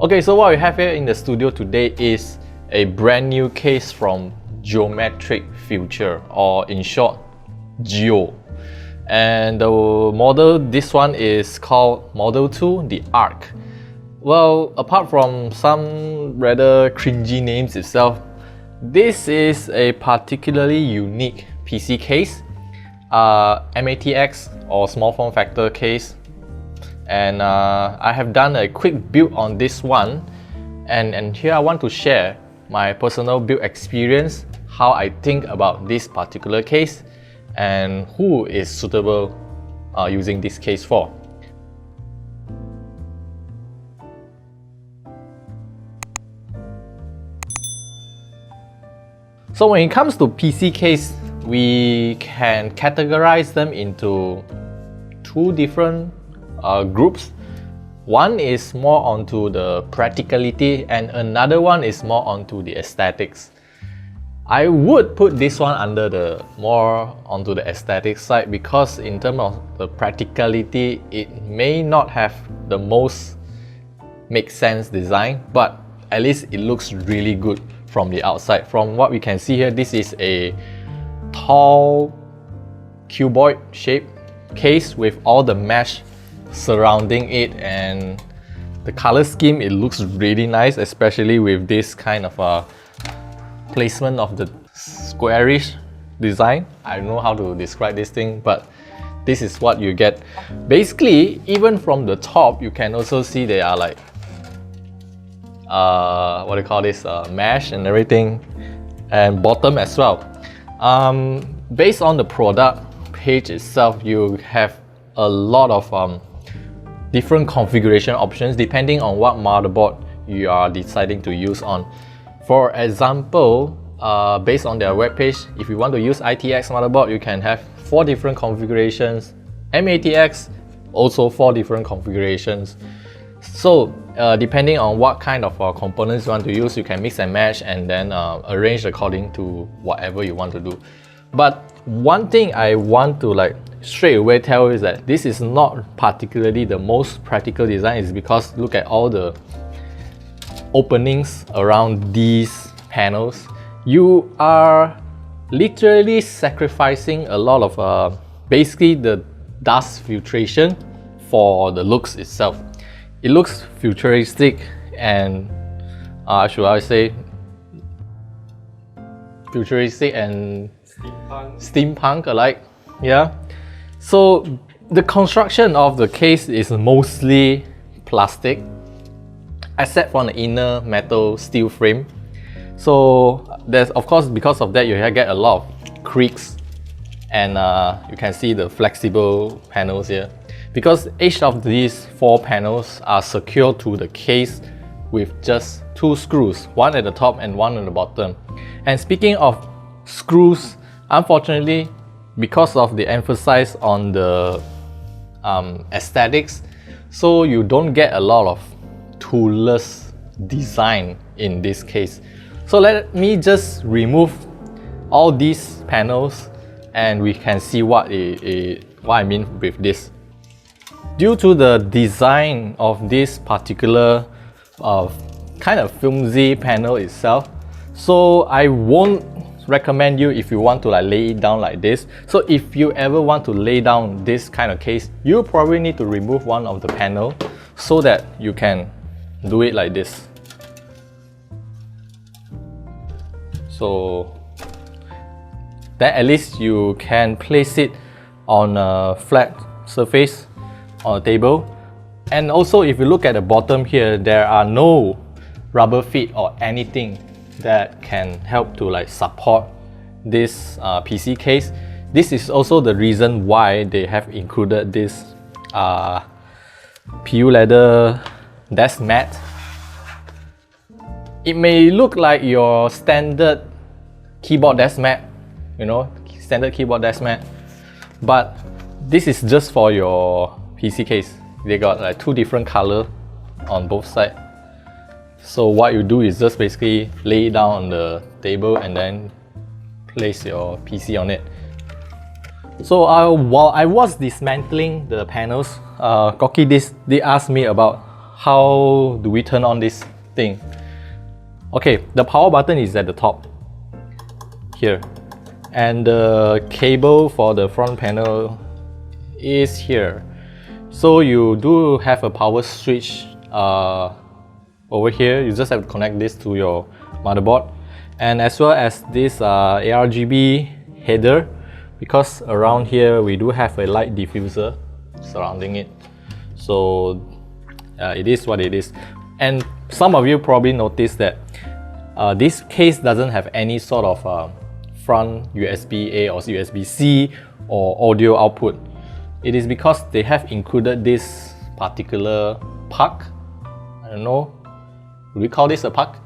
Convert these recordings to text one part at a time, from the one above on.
Okay, so what we have here in the studio today is a brand new case from Geometric Future, or in short, Geo. And the model, this one is called Model 2, the Arc. Well, apart from some rather cringy names itself, this is a particularly unique PC case, MATX or small form factor case. And I have done a quick build on this one, and here I want to share my personal build experience, how I think about this particular case, and who is suitable using this case for. So when it comes to PC case, we can categorize them into two different groups. One is more onto the practicality and another one is more onto the aesthetics. I would put this one under the more onto the aesthetic side because in terms of the practicality, it may not have the most make sense design, but at least it looks really good from the outside. From what we can see here, this is a tall cuboid shaped case with all the mesh surrounding it, and the color scheme, it looks really nice, especially with this kind of placement of the squarish design. I don't know how to describe this thing, but this is what you get. Basically, even from the top, you can also see they are like what do you call this, mesh and everything, and bottom as well. Based on the product page itself, you have a lot of different configuration options depending on what motherboard you are deciding to use on. For example, based on their webpage, if you want to use ITX motherboard, you can have 4 different configurations. MATX, also 4 different configurations. So depending on what kind of components you want to use, you can mix and match and then arrange according to whatever you want to do. But one thing I want to straight away tell is that this is not particularly the most practical design, is because look at all the openings around these panels. You are literally sacrificing a lot of basically the dust filtration for the looks itself. It looks futuristic and should I say futuristic and steampunk alike, yeah. So the construction of the case is mostly plastic, except for the inner metal steel frame. So there's, of course, because of that, you get a lot of creaks, and you can see the flexible panels here. Because each of these 4 panels are secured to the case with just 2 screws, one at the top and one at the bottom. And speaking of screws, unfortunately, because of the emphasis on the aesthetics, so you don't get a lot of toolless design in this case. So let me just remove all these panels and we can see what I mean with this. Due to the design of this particular kind of flimsy panel itself, so I won't recommend you if you want to lay it down like this. So if you ever want to lay down this kind of case, you probably need to remove one of the panel so that you can do it like this. So then at least you can place it on a flat surface on a table. And also, if you look at the bottom here, there are no rubber feet or anything that can help to support this PC case. This is also the reason why they have included this PU leather desk mat. It may look like your standard keyboard desk mat, standard keyboard desk mat, but this is just for your PC case. They got 2 different colors on both sides. So what you do is just basically lay it down on the table and then place your PC on it. So while I was dismantling the panels, Koki did ask me about how do we turn on this thing? Okay, the power button is at the top here, and the cable for the front panel is here. So you do have a power switch over here. You just have to connect this to your motherboard, and as well as this ARGB header, because around here we do have a light diffuser surrounding it. So it is what it is. And some of you probably noticed that this case doesn't have any sort of front USB-A or USB-C or audio output. It is because they have included this particular puck. I don't know, would we call this a puck?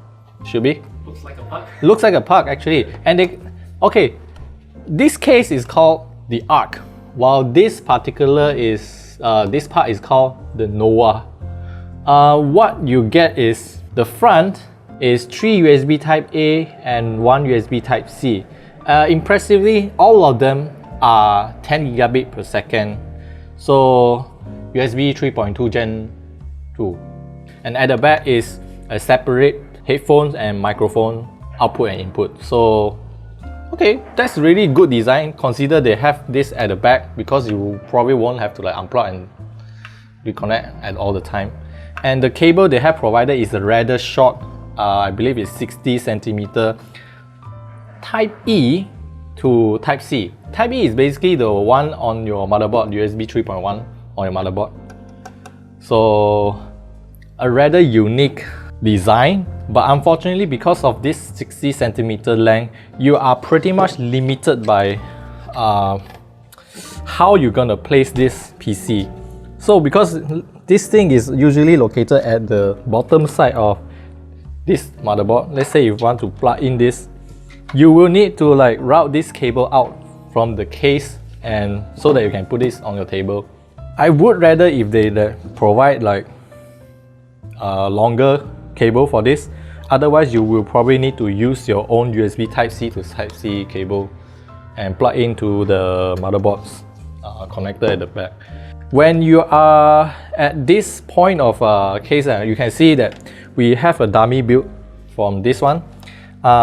Should be? Looks like a puck. Looks like a puck actually. And okay, this case is called the Arc, while this particular is, this part is called the Nova. What you get is, the front is 3 USB type A and 1 USB type C. Impressively, all of them are 10 gigabit per second. So USB 3.2 Gen 2. And at the back is a separate headphones and microphone output and input. So okay, that's really good design. Consider they have this at the back, because you probably won't have to like unplug and reconnect at all the time. And the cable they have provided is a rather short, I believe it's 60 centimeter, Type E to Type C. Type E is basically the one on your motherboard, USB 3.1 on your motherboard. So a rather unique design, but unfortunately because of this 60 centimeter length, you are pretty much limited by how you're gonna place this PC. So because this thing is usually located at the bottom side of this motherboard, let's say you want to plug in this, you will need to like route this cable out from the case, and so that you can put this on your table. I would rather if they provide like a longer cable for this. Otherwise, you will probably need to use your own USB Type-C to Type-C cable and plug into the motherboard's connector at the back. When you are at this point of case, you can see that we have a dummy build from this one.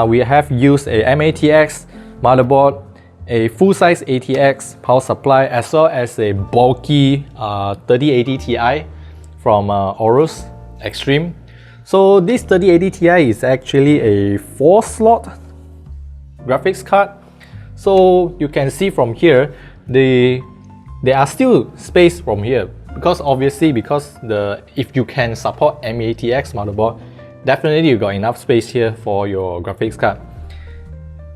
We have used a MATX motherboard, a full-size ATX power supply, as well as a bulky 3080 Ti from Aorus Extreme. So this 3080 Ti is actually a 4-slot graphics card. So you can see from here, there are still space from here, because obviously if you can support MATX motherboard, definitely you got enough space here for your graphics card.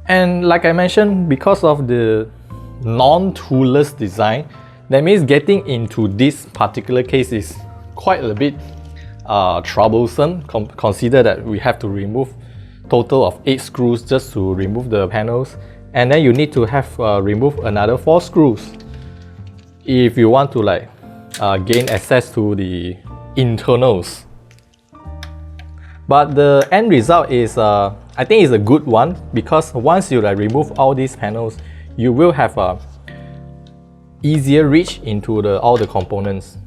And like I mentioned, because of the non-toolless design, that means getting into this particular case is quite a bit troublesome. Consider that we have to remove total of 8 screws just to remove the panels, and then you need to have remove another 4 screws if you want to like gain access to the internals. But the end result is I think is a good one, because once you like remove all these panels, you will have a easier reach into all the components.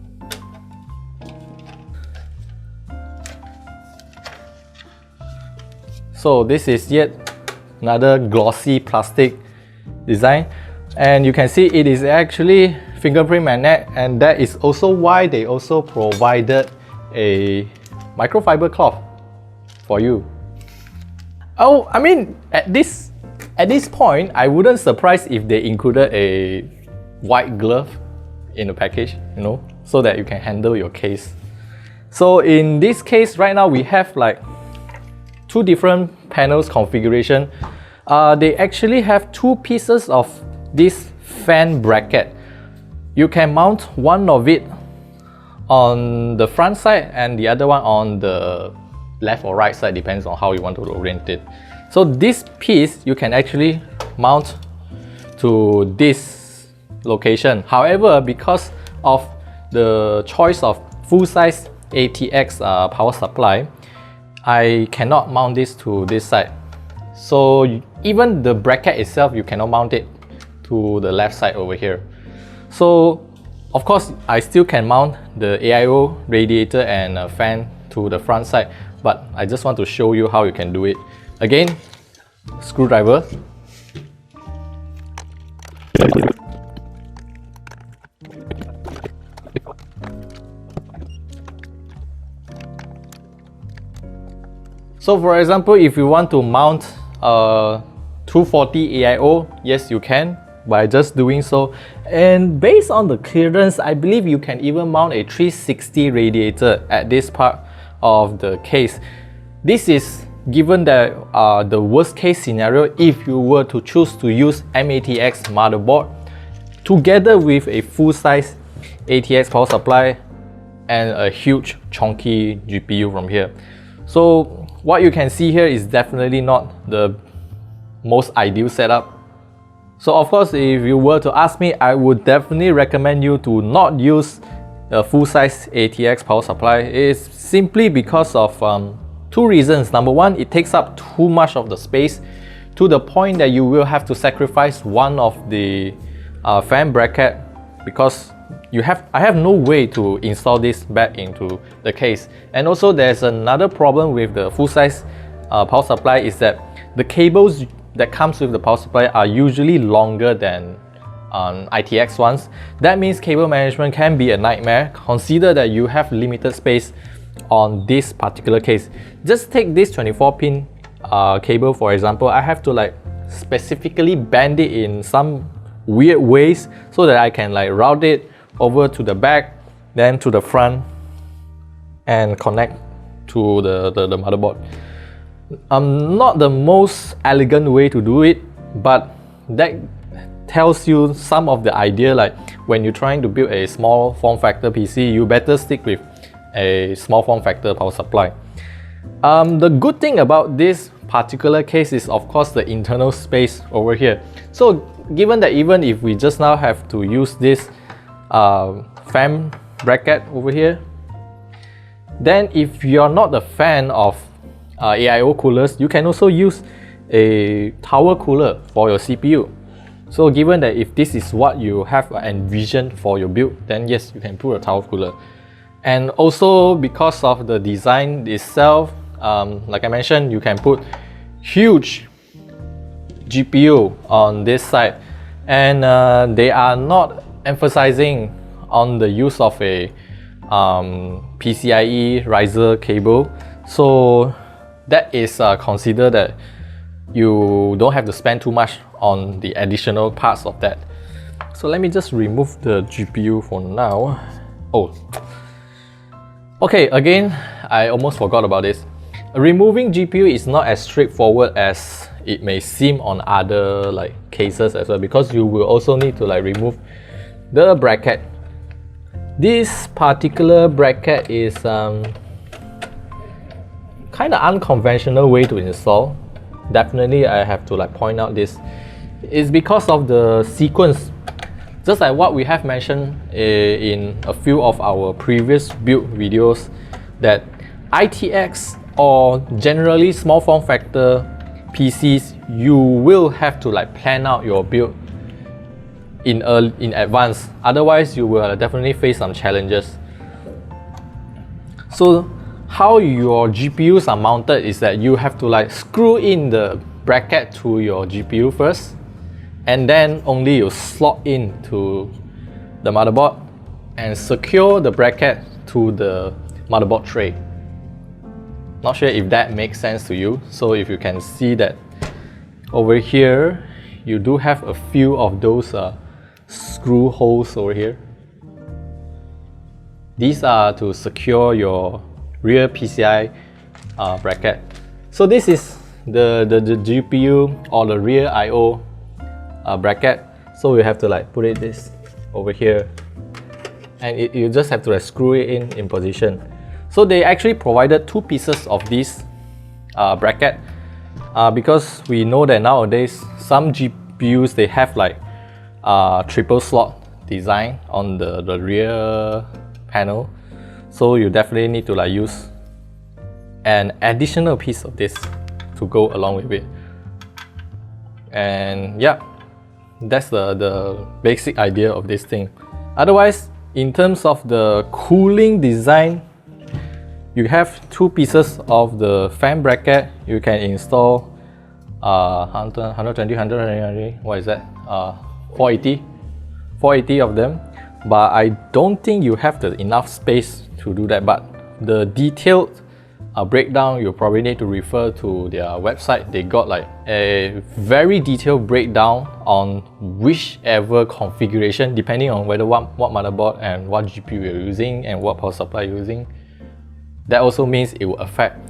So this is yet another glossy plastic design, and you can see it is actually fingerprint magnet, and that is also why they also provided a microfiber cloth for you. Oh, I mean, at this point, I wouldn't surprise if they included a white glove in the package, you know, so that you can handle your case. So in this case, right now we have like 2 different panels configuration. They actually have 2 pieces of this fan bracket. You can mount one of it on the front side and the other one on the left or right side, depends on how you want to orient it. So this piece you can actually mount to this location. However, because of the choice of full-size ATX power supply, I cannot mount this to this side. So even the bracket itself, you cannot mount it to the left side over here. So Of course, I still can mount the AIO radiator and a fan to the front side, but I just want to show you how you can do it. Again, screwdriver. So for example, if you want to mount a 240 AIO, yes you can by just doing so. And based on the clearance, I believe you can even mount a 360 radiator at this part of the case. This is given that the worst case scenario if you were to choose to use MATX motherboard together with a full-size ATX power supply and a huge chunky GPU from here. So what you can see here is definitely not the most ideal setup. So of course, if you were to ask me, I would definitely recommend you to not use a full-size ATX power supply. It's simply because of two reasons. Number one, it takes up too much of the space to the point that you will have to sacrifice one of the fan bracket because I have no way to install this back into the case. And also there's another problem with the full-size power supply is that the cables that comes with the power supply are usually longer than ITX ones. That means cable management can be a nightmare. Consider that you have limited space on this particular case. Just take this 24-pin cable for example. I have to like specifically bend it in some weird ways so that I can like route it over to the back, then to the front, and connect to the motherboard. Not the most elegant way to do it, but that tells you some of the idea. Like when you're trying to build a small form factor PC, you better stick with a small form factor power supply. The good thing about this particular case is of course the internal space over here. So given that even if we just now have to use this fan bracket over here, then if you're not a fan of AIO coolers, you can also use a tower cooler for your CPU. So given that if this is what you have envisioned for your build, then yes, you can put a tower cooler. And also because of the design itself, like I mentioned, you can put huge GPU on this side, and they are not emphasizing on the use of a PCIe riser cable. So that is consider that you don't have to spend too much on the additional parts of that. So let me just remove the GPU for now. Oh, okay, again, I almost forgot about this. Removing GPU is not as straightforward as it may seem on other like cases as well, because you will also need to like remove the bracket. This particular bracket is kind of unconventional way to install. Definitely I have to like point out this. It's because of the sequence, just like what we have mentioned in a few of our previous build videos, that ITX or generally small form factor PCs, you will have to like plan out your build in advance. Otherwise, you will definitely face some challenges. So how your GPUs are mounted is that you have to like screw in the bracket to your GPU first, and then only you slot into the motherboard and secure the bracket to the motherboard tray. Not sure if that makes sense to you. So if you can see that over here, you do have a few of those screw holes over here. These are to secure your rear PCI bracket. So this is the GPU or the rear IO bracket. So you have to like put this over here, and you just have to like screw it in position. So they actually provided two pieces of this bracket because we know that nowadays some GPUs they have like triple slot design on the rear panel. So you definitely need to like use an additional piece of this to go along with it. And yeah, that's the basic idea of this thing. Otherwise, In terms of the cooling design, you have two pieces of the fan bracket. You can install 120, 120, what is that? 480 of them. But I don't think you have enough space to do that. But the detailed breakdown, you probably need to refer to their website. They got like a very detailed breakdown on whichever configuration, depending on whether what motherboard and what GPU you're using and what power supply you're using. That also means it will affect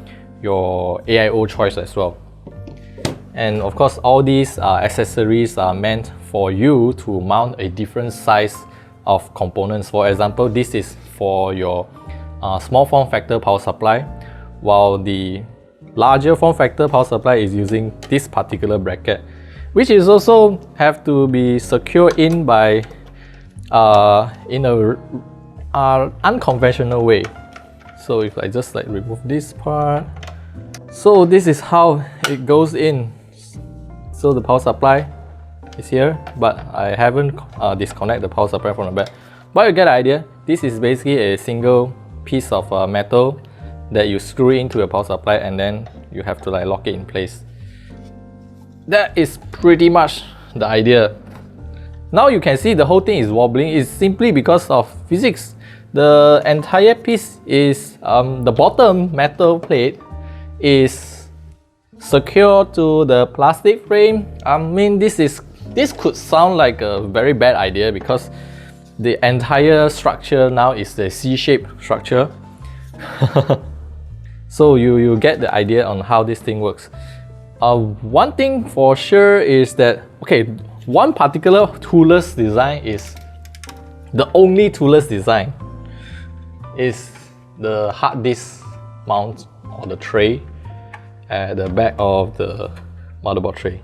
your AIO choice as well. And of course, all these accessories are meant for you to mount a different size of components. For example, this is for your small form factor power supply, while the larger form factor power supply is using this particular bracket, which is also have to be secured in by in a unconventional way. So if I just like remove this part, so this is how it goes in. So the power supply is here, but I haven't disconnected the power supply from the back. But you get the idea. This is basically a single piece of metal that you screw into your power supply, and then you have to like lock it in place. That is pretty much the idea. Now you can see the whole thing is wobbling. It's simply because of physics. The entire piece is the bottom metal plate is secured to the plastic frame. I mean, this could sound like a very bad idea because the entire structure now is the C-shaped structure. So you get the idea on how this thing works. One thing for sure is that, okay, one particular toolless design is the only toolless design is the hard disk mount or the tray at the back of the motherboard tray.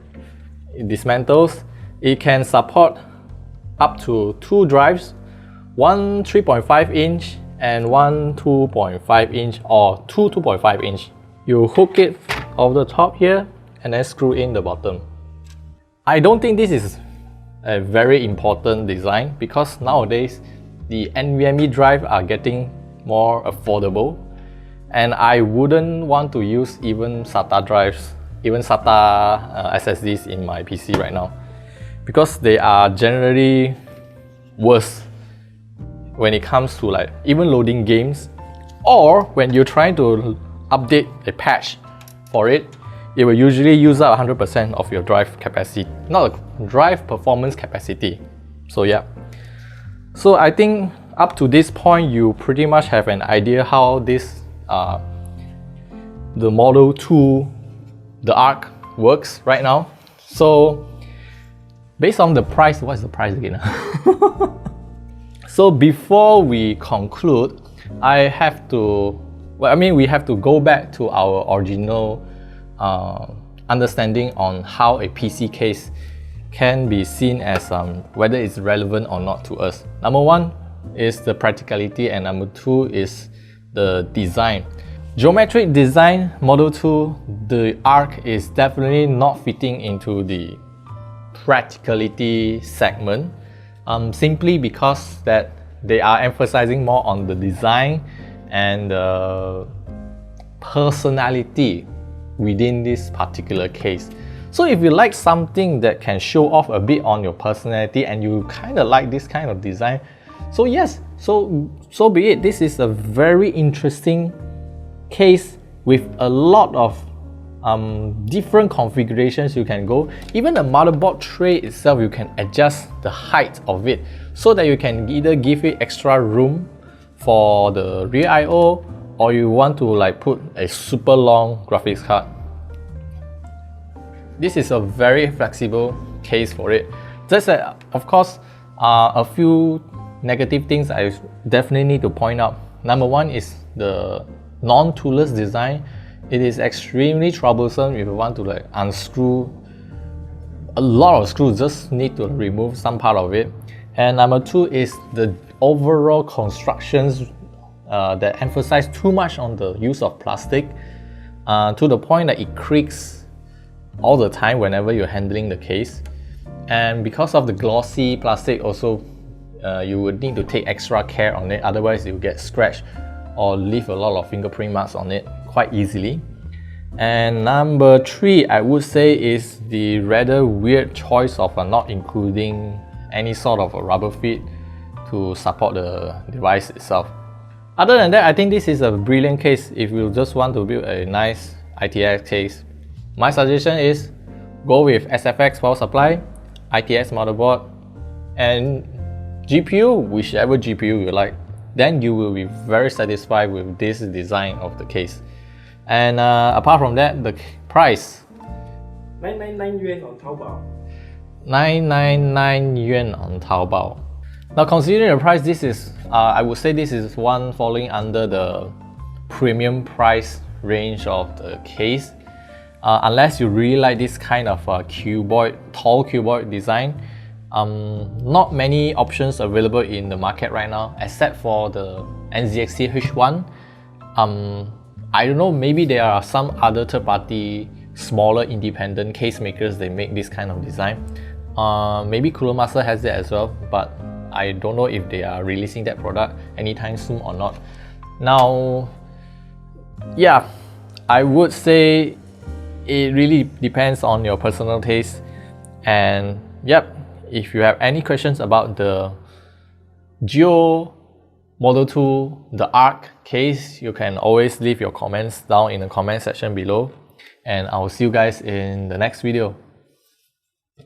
It dismantles. It can support up to 2 drives, one 3.5 inch and one 2.5 inch or two 2.5 inch. You hook it over the top here and then screw in the bottom. I don't think this is a very important design because nowadays the NVMe drive are getting more affordable, and I wouldn't want to use even SATA drives, even SATA SSDs in my PC right now, because they are generally worse when it comes to like even loading games, or when you're trying to update a patch for it, it will usually use up 100% of your drive capacity, not the drive performance capacity. So yeah, so I think up to this point, you pretty much have an idea how this the Model 2, the ARC works right now. So based on the price, what's the price again? So before we conclude, we have to go back to our original understanding on how a PC case can be seen as whether it's relevant or not to us. Number one is the practicality, and number two is the design. Geometric design, Model 2, the ARC is definitely not fitting into the practicality segment, simply because that they are emphasizing more on the design and the personality within this particular case. So if you like something that can show off a bit on your personality and you kind of like this kind of design, so yes, so be it. This is a very interesting case with a lot of different configurations you can go. Even the motherboard tray itself, you can adjust the height of it so that you can either give it extra room for the rear I/O, or you want to like put a super long graphics card. This is a very flexible case for it. Just that, of course, a few negative things I definitely need to point out. Number one is the non-toolless design. It is extremely troublesome if you want to like unscrew a lot of screws, just need to remove some part of it. And number two is the overall constructions that emphasize too much on the use of plastic to the point that it creaks all the time whenever you're handling the case. And because of the glossy plastic also, you would need to take extra care on it, otherwise it will get scratched or leave a lot of fingerprint marks on it quite easily. And number 3, I would say, is the rather weird choice of not including any sort of a rubber feet to support the device itself. Other than that, I think this is a brilliant case if you just want to build a nice ITX case. My suggestion is go with SFX power supply, ITX motherboard, and GPU, whichever GPU you like. Then you will be very satisfied with this design of the case. And apart from that, the price 999 yuan on Taobao. 999 yuan on Taobao. Now, considering the price, this is I would say this is one falling under the premium price range of the case. Unless you really like this kind of cuboid, tall cuboid design, not many options available in the market right now, except for the NZXT H1. I don't know, maybe there are some other third-party, smaller independent case makers that make this kind of design. Maybe Cooler Master has it as well, but I don't know if they are releasing that product anytime soon or not. Now, yeah, I would say it really depends on your personal taste. And yep, if you have any questions about the Geo Model 2, the ARC case, you can always leave your comments down in the comment section below. And I will see you guys in the next video.